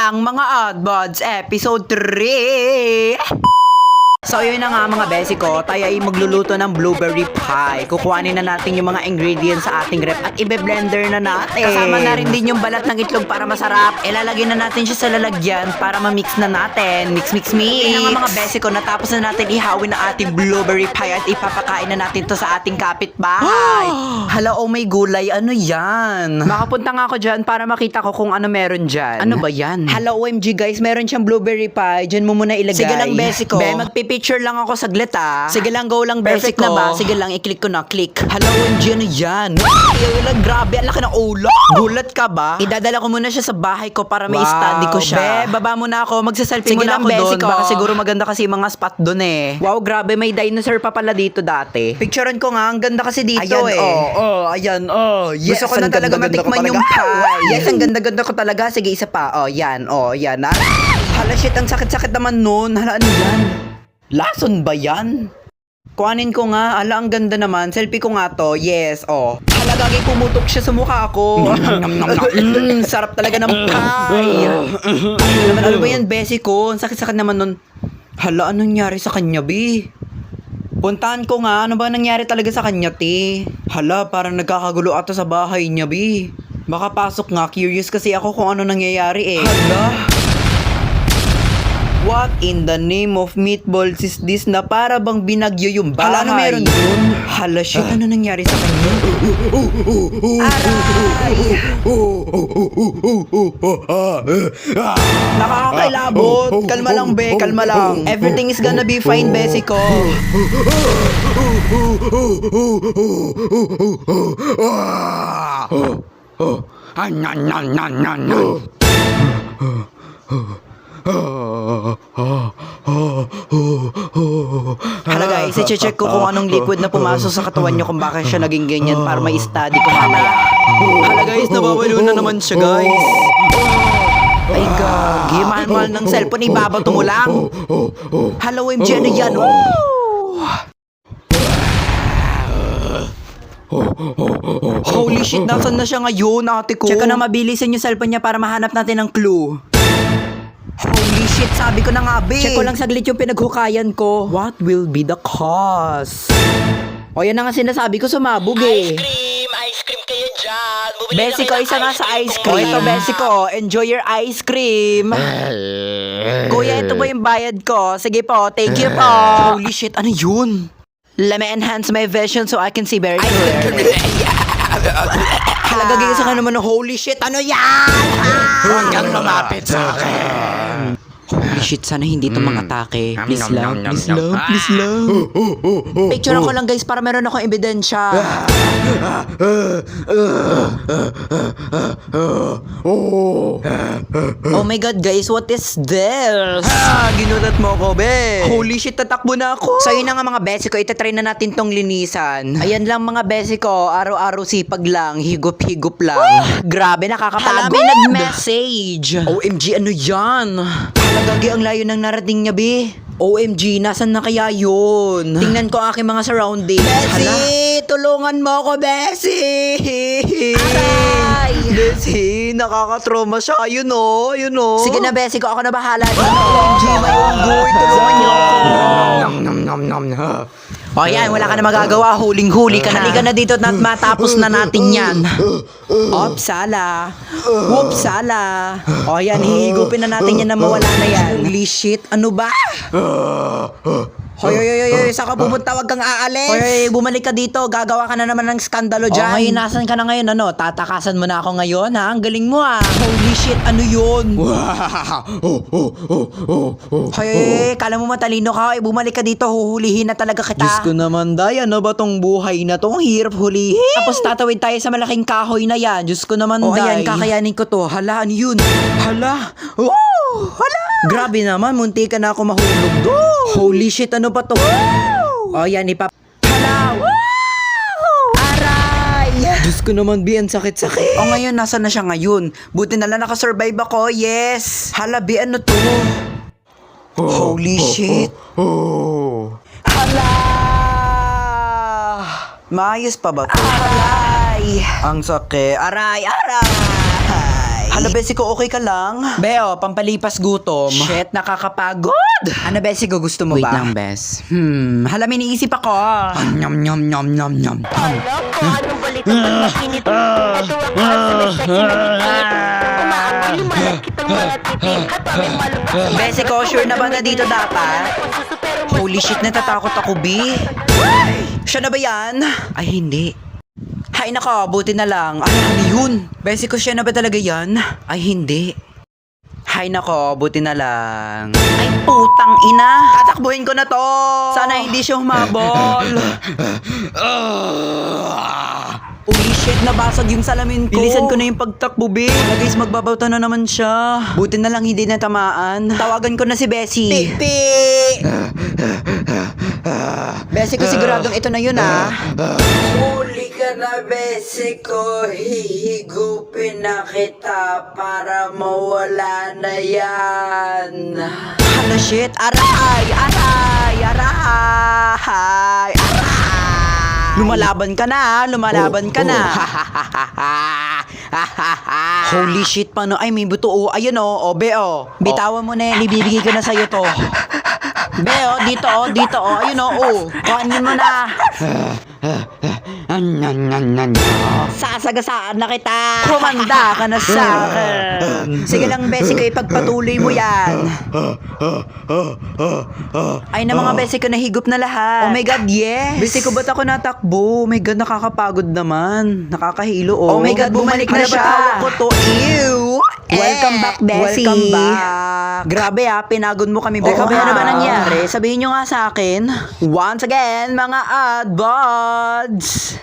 ang mga Oddbods Episode 3. So yun na nga mga besi ko, tayo ay magluluto ng blueberry pie. Kukuhanin na natin yung mga ingredients sa ating ref at ibe-blender na natin. Kasama na rin din yung balat ng itlog para masarap. Ilalagay na natin siya sa lalagyan para ma-mix na natin. Mix. Yun na nga mga besi ko, natapos na natin ihawin ang ating blueberry pie at ipapakain na natin to sa ating kapitbahay. Hala, oh may gulay, ano yan? Makapunta nga ako dyan para makita ko kung ano meron dyan. Ano ba yan? Hala, OMG guys, meron siyang blueberry pie. Dyan mo muna ilagay. Sige lang besi ko. Magpipicture lang ako saglit ah. Sige lang, go lang besi ko. Na ba? Sige lang, i-click ko na, click. Hala, OMG, ano yan? Wala, grabe, ang laki ng ulo. Gulat ka ba? Idadala ko muna siya sa bahay ko para may study ko siya. Be, baba muna ako, magsaselfie muna ako doon. Baka siguro maganda kasi yung mga spot doon eh. Wow, grabe, may dinosaur pa pala dito dati. Picturean ko nga, ang ganda kasi dito ayan, yes. Gusto ko na talaga matikman yung pie. Yes, ang ganda-ganda ko talaga. Sige, isa pa. yan. Hala, shit, ang sakit-sakit naman nun. Hala, ano yan? Lason ba yan? Kuhanin ko nga. Hala, ang ganda naman. Selfie ko nga to. Yes, Hala, gagay pumutok siya sa mukha ko. Sarap talaga ng pie. Ano ba yan, besi ko? Ang sakit-sakit naman nun. Hala, anong nangyari sa kanya, bi? Puntahan ko nga, ano ba nangyari talaga sa kanya, te? Hala, parang nagkakagulo ata sa bahay niya, bi. Baka pasok nga, curious kasi ako kung ano nangyayari eh. Hala! What in the name of meatballs is this na para bang binagyo yung bahay? Hala, ano meron dun? Hala, shit, ano nangyari sa kanya? Aray! Nakakailabot. Kalma lang, be, kalma lang. Everything is gonna be fine, besi ko. Hala guys, i-check ko kung anong liquid na pumasok sa katawan nyo kung bakit siya naging ganyan para may study ko mamaya. Hala guys, nababalo na naman siya guys. Ay gagi, mahal-mahal ng cellphone, ibabato mo lang. Hala, OMG, ano yan? Holy shit, nasan na siya ngayon, ate ko? Check ka na mabilisan yung cellphone niya para mahanap natin ng clue. Holy shit, sabi ko na nga, be. Check ko lang saglit yung pinaghukayan ko. What will be the cause? O, yan na nga sinasabi ko, sumabog eh. Ice cream kayo dyan. Besi ko, isa nga sa ice cream. O, ito, Besi ko, enjoy your ice cream. Kuya, ito ba yung bayad ko? Sige po, thank you po. Holy shit, ano yun? Let me enhance my vision so I can see very clearly. Halagagay sa naman ng holy shit, ano yan? Huwag kang lumapit sa akin. Holy shit, sana hindi ito mga atake. Please lang. Picture ko lang guys para meron akong ebidensya. Oh my god guys, what is this? Ginulat mo ko, be. Holy shit, tatakbo na ako. So yun na nga mga besi ko, itatry na natin tong linisan. Ayan lang mga besi ko, araw-araw sipag lang, higup-higup lang. Grabe, nakakapagod. Hala, may nag-message. OMG, ano yan? Gagi, ang layo ng narating niya, be. OMG, nasan na kaya yun? Tingnan ko aking mga surroundings. Besi, tulungan mo ako, Besi. Aray! Besi, nakakatrauma siya. Ayun o. Sige na, Besi ko. Ako na bahala. OMG, may unggoy. Tulungan niyo ako. O yan, wala ka na magagawa. Huling-huli ka na. Halika na dito at matapos na natin yan. Opsala. Whoopsala. O yan, hihigupin na natin yan na mawala na yan. Holy shit, ano ba? Hoy, saan ka pupunta? Wag kang aalis. Hoy, bumalik ka dito. Gagawa ka na naman ng skandalo dyan. Okay, nasan ka na ngayon? Ano? Tatakasan mo na ako ngayon, ha? Ang galing mo, ha? Holy shit, ano yun? Hoy, kala mo matalino ka. Bumalik ka dito. Huhulihin na talaga kita. Diyos ko naman, Day. Ano ba tong buhay na to? Ang hirap hulihin. Tapos tatawid tayo sa malaking kahoy na yan. Diyos ko naman, Day. O, ayan, kakayanin ko to. Hala, ano yun? Hala. Hala. Grabe naman, munti ka na ako mahulog doon. Holy shit, ano ba to? O yan, Hala! Aray! Diyos ko naman, Bi, ang sakit-sakit. O ngayon, nasa na siya ngayon? Buti na lang nakasurvive ako, yes! Hala, Bi, ano to? Holy shit! Hala! Maayos pa ba to? Aray! Ang sakit. Aray! Hala, besi ko, okay ka lang? Beo, pampalipas gutom. Shit, nakakapagod. Ano, besi ko, gusto mo ba? Wait lang, bes. Hala, may niisip ako. Nyam, nyam, nyam, nyam, nyam. Alam ko anong balita pag makinit. Ito ang concept sa kinakit. Umaangkin malakit ang mga titik. At may malupit. Besi ko, sure na ba na dito dapat? Holy shit, natatakot ako, B. Siya na ba yan? Ay, hindi. Hay nako, buti na lang. Ay, ano yun? Besi ko, siya na ba talaga yan? Ay, hindi. Hay nako, buti na lang. Ay, putang ina. Tatakbuhin ko na to. Sana hindi siya humabol. Holy shit, nabasag yung salamin ko. Bilisan ko na yung pagtakbo, B. Guys, magbabawta na naman siya. Buti na lang hindi natamaan. Tawagan ko na si Bessie. Bessie ko, siguradong ito na yun, ah. Huli ka na, Bessie ko. Hihigupin na kita para mawala na yan. Hala, shit. Aray! Aray! Aray! Aray! Lumalaban ka na, lumalaban ka na. Holy shit, paano? Ay, may buto. Oh, ayun oh, oh, Beo. Bitawan mo na yan, ibibigay ko na sa'yo to. Beo, dito oh, dito oh. Ayun oh, oh. Kuhanin mo na. Sasagasaan na kita. Kumanda ka na sa akin. Sige lang, Bessie ko, ipagpatuloy mo yan. Ay na mga Bessie ko, nahigop na lahat. Oh my God, yes. Bessie ko, ba't ako natakbo? Oh my God, nakakapagod naman. Nakakahilo, oh. Oh my God, bumalik na siya. Hawak ko to. Ew. Welcome back, Bessie. Welcome back. Grabe ah, pinagod mo kami. Grabe, ano ba nangyari? Sabihin nyo nga sa akin. Once again, mga adbuds.